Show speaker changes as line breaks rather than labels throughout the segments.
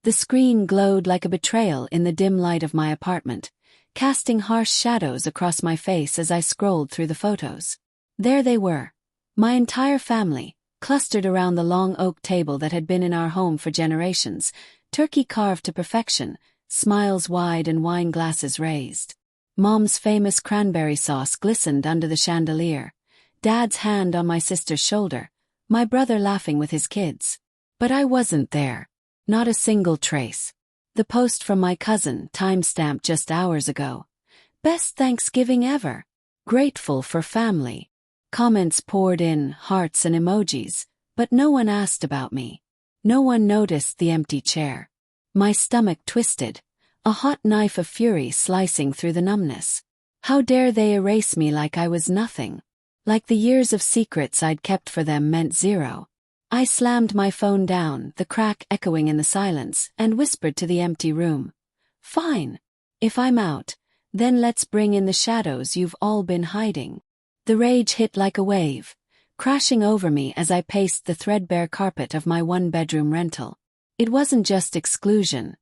The screen glowed like a betrayal in the dim light of my apartment, casting harsh shadows across my face as I scrolled through the photos. There they were, my entire family, clustered around the long oak table that had been in our home for generations, turkey carved to perfection, smiles wide and wine glasses raised. Mom's famous cranberry sauce glistened under the chandelier, Dad's hand on my sister's shoulder, my brother laughing with his kids. But I wasn't there. Not a single trace. The post from my cousin, timestamped just hours ago. Best Thanksgiving ever. Grateful for family. Comments poured in, hearts and emojis, but no one asked about me. No one noticed the empty chair. My stomach twisted, a hot knife of fury slicing through the numbness. How dare they erase me like I was nothing? Like the years of secrets I'd kept for them meant zero. I slammed my phone down, the crack echoing in the silence, and whispered to the empty room. Fine. If I'm out, then let's bring in the shadows you've all been hiding. The rage hit like a wave, crashing over me as I paced the threadbare carpet of my one-bedroom rental. It wasn't just exclusion.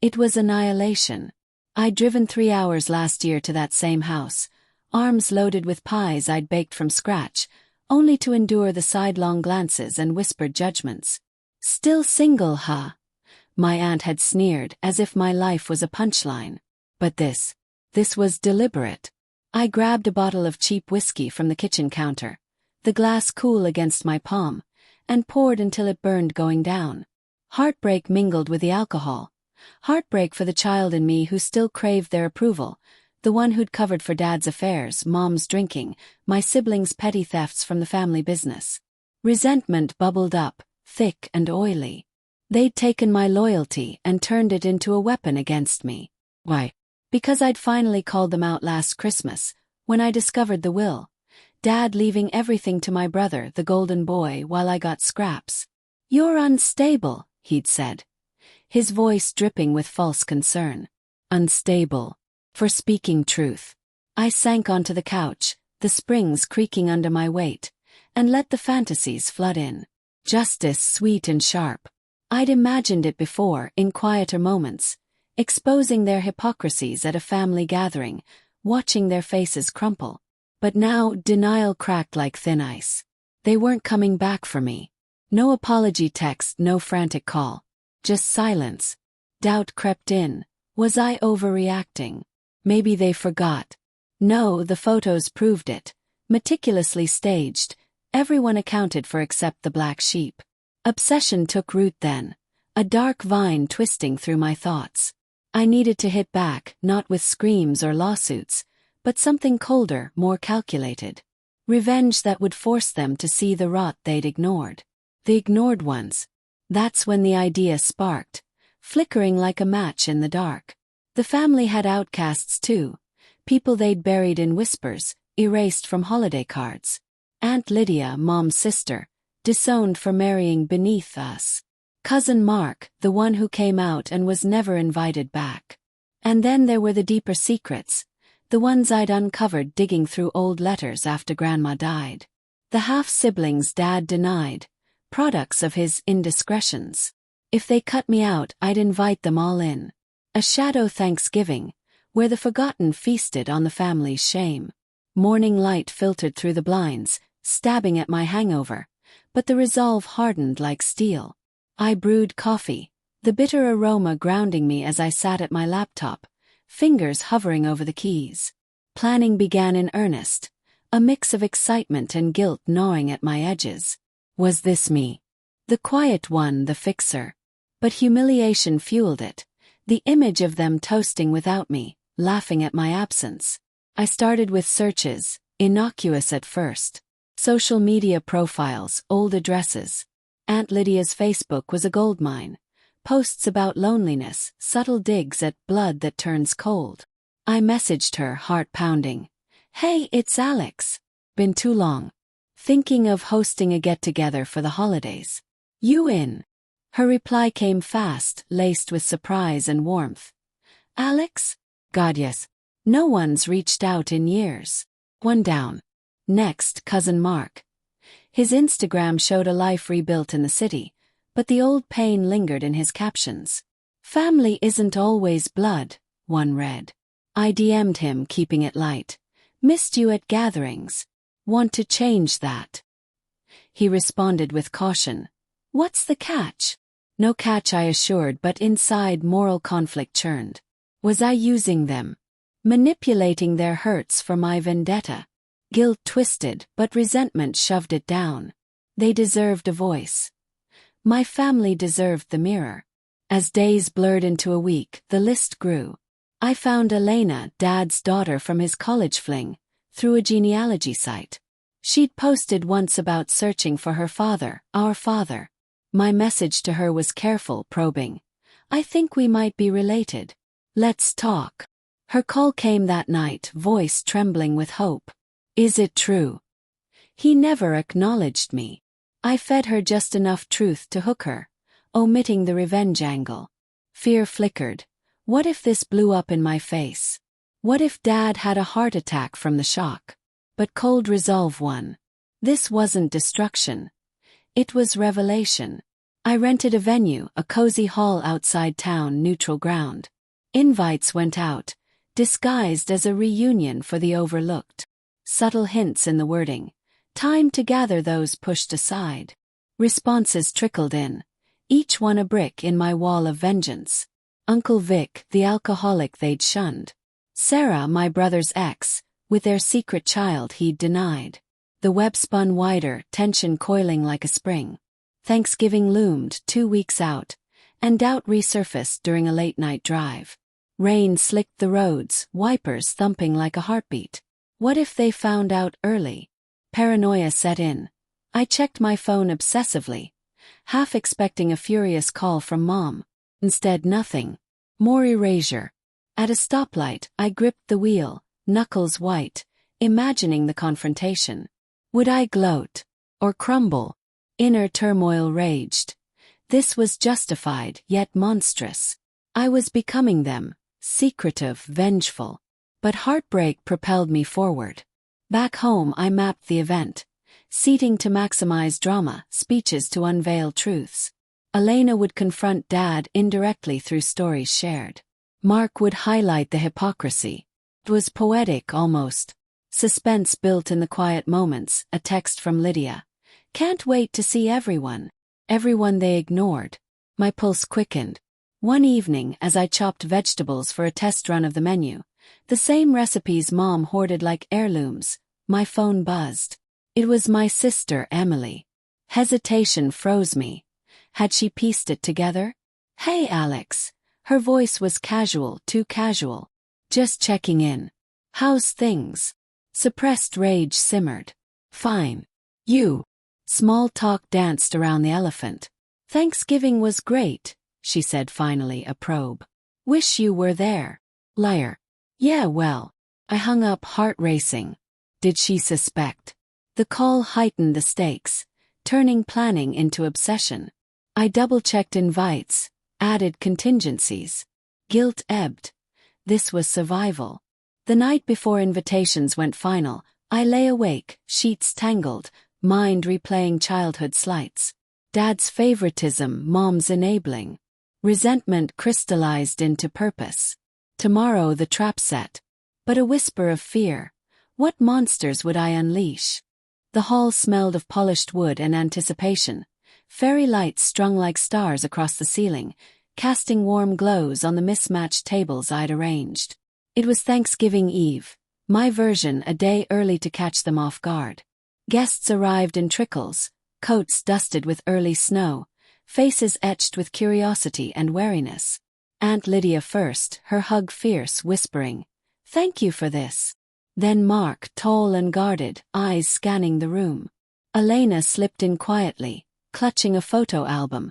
It was annihilation. I'd driven 3 hours last year to that same house, arms loaded with pies I'd baked from scratch, only to endure the sidelong glances and whispered judgments. Still single, huh? My aunt had sneered as if my life was a punchline. But this was deliberate. I grabbed a bottle of cheap whiskey from the kitchen counter, the glass cool against my palm, and poured until it burned going down. Heartbreak mingled with the alcohol. Heartbreak for the child in me who still craved their approval, the one who'd covered for Dad's affairs, Mom's drinking, my siblings' petty thefts from the family business. Resentment bubbled up, thick and oily. They'd taken my loyalty and turned it into a weapon against me. Why? Because I'd finally called them out last Christmas, when I discovered the will. Dad leaving everything to my brother, the golden boy, while I got scraps. You're unstable, he'd said, his voice dripping with false concern. Unstable. For speaking truth. I sank onto the couch, the springs creaking under my weight, and let the fantasies flood in. Justice sweet and sharp. I'd imagined it before, in quieter moments, exposing their hypocrisies at a family gathering, watching their faces crumple. But now denial cracked like thin ice. They weren't coming back for me. No apology text, no frantic call. Just silence. Doubt crept in. Was I overreacting? Maybe they forgot. No, the photos proved it. Meticulously staged, everyone accounted for except the black sheep. Obsession took root then, a dark vine twisting through my thoughts. I needed to hit back, not with screams or lawsuits, but something colder, more calculated. Revenge that would force them to see the rot they'd ignored. The ignored ones. That's when the idea sparked, flickering like a match in the dark. The family had outcasts too, people they'd buried in whispers, erased from holiday cards. Aunt Lydia, Mom's sister, disowned for marrying beneath us. Cousin Mark, the one who came out and was never invited back. And then there were the deeper secrets, the ones I'd uncovered digging through old letters after Grandma died. The half-siblings Dad denied, products of his indiscretions. If they cut me out, I'd invite them all in. A shadow Thanksgiving, where the forgotten feasted on the family's shame. Morning light filtered through the blinds, stabbing at my hangover, but the resolve hardened like steel. I brewed coffee, the bitter aroma grounding me as I sat at my laptop, fingers hovering over the keys. Planning began in earnest, a mix of excitement and guilt gnawing at my edges. Was this me? The quiet one, the fixer. But humiliation fueled it. The image of them toasting without me, laughing at my absence. I started with searches, innocuous at first. Social media profiles, old addresses. Aunt Lydia's Facebook was a goldmine. Posts about loneliness, subtle digs at blood that turns cold. I messaged her, heart pounding. Hey, it's Alex. Been too long. Thinking of hosting a get-together for the holidays. You in? Her reply came fast, laced with surprise and warmth. Alex? God, yes. No one's reached out in years. One down. Next, Cousin Mark. His Instagram showed a life rebuilt in the city, but the old pain lingered in his captions. Family isn't always blood, one read. I DM'd him, keeping it light. Missed you at gatherings. Want to change that? He responded with caution. What's the catch? No catch, I assured, but inside moral conflict churned. Was I using them? Manipulating their hurts for my vendetta? Guilt twisted, but resentment shoved it down. They deserved a voice. My family deserved the mirror. As days blurred into a week, the list grew. I found Elena, Dad's daughter from his college fling, through a genealogy site. She'd posted once about searching for her father, our father. My message to her was careful, probing. I think we might be related. Let's talk. Her call came that night, voice trembling with hope. Is it true? He never acknowledged me. I fed her just enough truth to hook her, omitting the revenge angle. Fear flickered. What if this blew up in my face? What if Dad had a heart attack from the shock? But cold resolve won. This wasn't destruction. It was revelation. I rented a venue, a cozy hall outside town, neutral ground. Invites went out, disguised as a reunion for the overlooked. Subtle hints in the wording. Time to gather those pushed aside. Responses trickled in, each one a brick in my wall of vengeance. Uncle Vic, the alcoholic they'd shunned. Sarah, my brother's ex, with their secret child he'd denied. The web spun wider, tension coiling like a spring. Thanksgiving loomed, 2 weeks out, and doubt resurfaced during a late-night drive. Rain slicked the roads, wipers thumping like a heartbeat. What if they found out early? Paranoia set in. I checked my phone obsessively, half expecting a furious call from Mom. Instead, nothing. More erasure. At a stoplight, I gripped the wheel, knuckles white, imagining the confrontation. Would I gloat? Or crumble? Inner turmoil raged. This was justified, yet monstrous. I was becoming them, secretive, vengeful. But heartbreak propelled me forward. Back home, I mapped the event. Seating to maximize drama, speeches to unveil truths. Elena would confront Dad indirectly through stories shared. Mark would highlight the hypocrisy. It was poetic almost. Suspense built in the quiet moments, a text from Lydia. Can't wait to see everyone. Everyone they ignored. My pulse quickened. One evening, as I chopped vegetables for a test run of the menu, the same recipes Mom hoarded like heirlooms, my phone buzzed. It was my sister, Emily. Hesitation froze me. Had she pieced it together? Hey, Alex. Her voice was casual, too casual. Just checking in. How's things? Suppressed rage simmered. Fine. You. Small talk danced around the elephant. Thanksgiving was great, she said finally, a probe. Wish you were there. Liar. Yeah, well. I hung up, heart racing. Did she suspect? The call heightened the stakes, turning planning into obsession. I double-checked invites, added contingencies. Guilt ebbed. This was survival. The night before invitations went final, I lay awake, sheets tangled, mind replaying childhood slights. Dad's favoritism, Mom's enabling. Resentment crystallized into purpose. Tomorrow the trap set. But a whisper of fear. What monsters would I unleash? The hall smelled of polished wood and anticipation. Fairy lights strung like stars across the ceiling, casting warm glows on the mismatched tables I'd arranged. It was Thanksgiving Eve, my version a day early to catch them off guard. Guests arrived in trickles, coats dusted with early snow, faces etched with curiosity and wariness. Aunt Lydia first, her hug fierce, whispering, "Thank you for this." Then Mark, tall and guarded, eyes scanning the room. Elena slipped in quietly, clutching a photo album,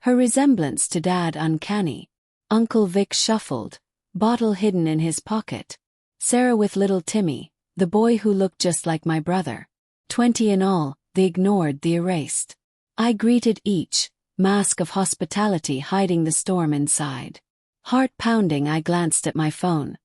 her resemblance to Dad uncanny. Uncle Vic shuffled, bottle hidden in his pocket. Sarah with little Timmy, the boy who looked just like my brother. 20 in all, the ignored, the erased. I greeted each, mask of hospitality hiding the storm inside. Heart pounding, I glanced at my phone.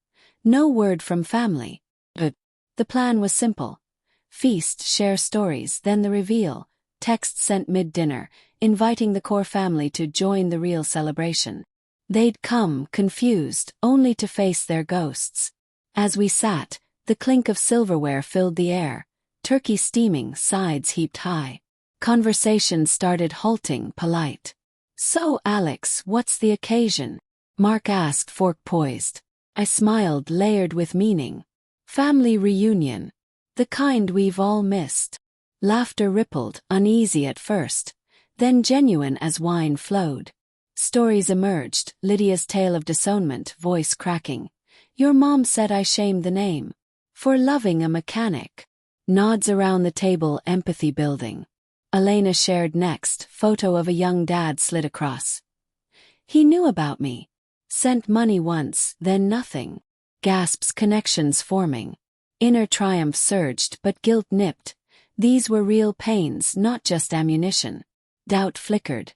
No word from family. But the plan was simple. Feast, share stories, then the reveal. Text sent mid-dinner, inviting the core family to join the real celebration. They'd come, confused, only to face their ghosts. As we sat, the clink of silverware filled the air, turkey steaming, sides heaped high. Conversation started halting, polite. "So, Alex, what's the occasion?" Mark asked, fork poised. I smiled, layered with meaning. "Family reunion. The kind we've all missed." Laughter rippled, uneasy at first, then genuine as wine flowed. Stories emerged, Lydia's tale of disownment, voice cracking. "Your mom said I shamed the name for loving a mechanic." Nods around the table, empathy building. Elena shared next, photo of a young dad slid across. "He knew about me. Sent money once, then nothing." Gasps, connections forming. Inner triumph surged, but guilt nipped. These were real pains, not just ammunition. Doubt flickered.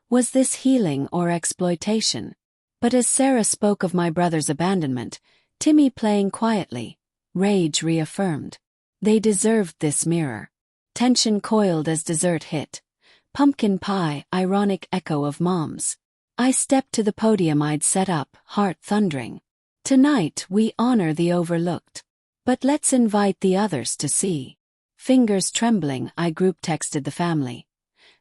Was this healing or exploitation? But as Sarah spoke of my brother's abandonment, Timmy playing quietly, rage reaffirmed. They deserved this mirror. Tension coiled as dessert hit. Pumpkin pie, ironic echo of mom's. I stepped to the podium I'd set up, heart thundering. Tonight we honor the overlooked. But let's invite the others to see. Fingers trembling, I group texted the family.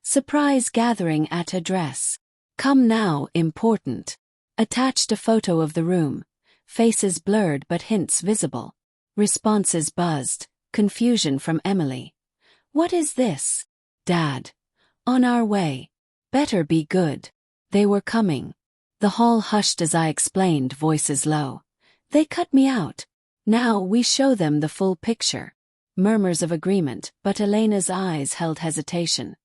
Surprise gathering at address. Come now, important. Attached a photo of the room. Faces blurred but hints visible. Responses buzzed, confusion from Emily. "What is this?" "Dad. On our way. Better be good." They were coming. The hall hushed as I explained, voices low. "They cut me out. Now we show them the full picture." Murmurs of agreement, but Elena's eyes held hesitation.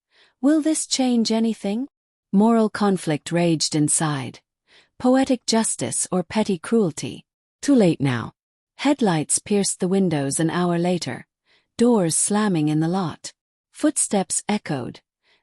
Will this change anything? Moral conflict raged inside. Poetic justice or petty cruelty? Too late now. Headlights pierced the windows an hour later. Doors slamming in the lot. Footsteps echoed.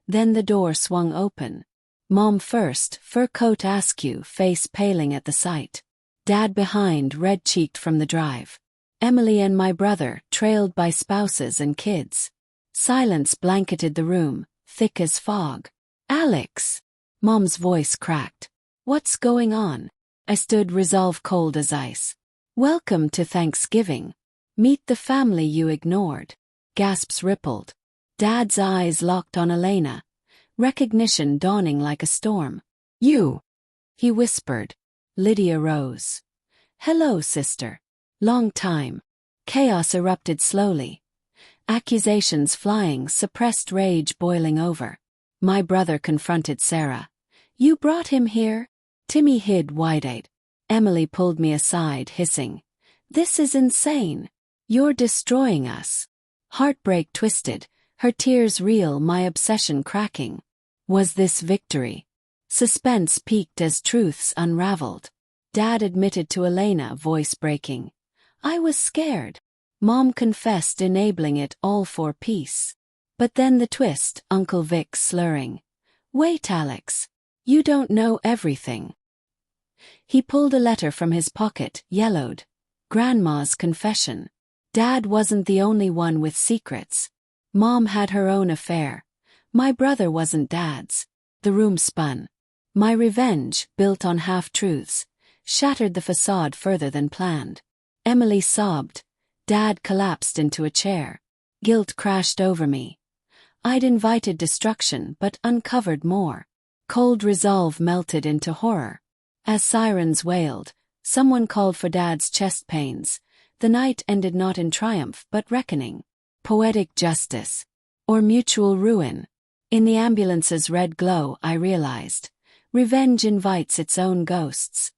Then the door swung open. Mom first, fur coat askew, face paling at the sight. Dad behind, red-cheeked from the drive. Emily and my brother, trailed by spouses and kids. Silence blanketed the room, thick as fog. "Alex!" Mom's voice cracked. "What's going on?" I stood, resolve cold as ice. "Welcome to Thanksgiving. Meet the family you ignored." Gasps rippled. Dad's eyes locked on Elena. Recognition dawning like a storm. "You!" he whispered. Lydia rose. "Hello, sister. Long time." Chaos erupted slowly. Accusations flying, suppressed rage boiling over. My brother confronted Sarah. "You brought him here?" Timmy hid, wide-eyed. Emily pulled me aside, hissing. "This is insane. You're destroying us." Heartbreak twisted, her tears real, my obsession cracking. Was this victory? Suspense peaked as truths unraveled. Dad admitted to Elena, voice breaking. "I was scared." Mom confessed, enabling it all for peace. But then the twist, Uncle Vic slurring. "Wait, Alex. You don't know everything." He pulled a letter from his pocket, yellowed. Grandma's confession. Dad wasn't the only one with secrets. Mom had her own affair. My brother wasn't Dad's. The room spun. My revenge, built on half-truths, shattered the facade further than planned. Emily sobbed. Dad collapsed into a chair. Guilt crashed over me. I'd invited destruction but uncovered more. Cold resolve melted into horror. As sirens wailed, someone called for Dad's chest pains. The night ended not in triumph but reckoning. Poetic justice. Or mutual ruin. In the ambulance's red glow I realized. Revenge invites its own ghosts.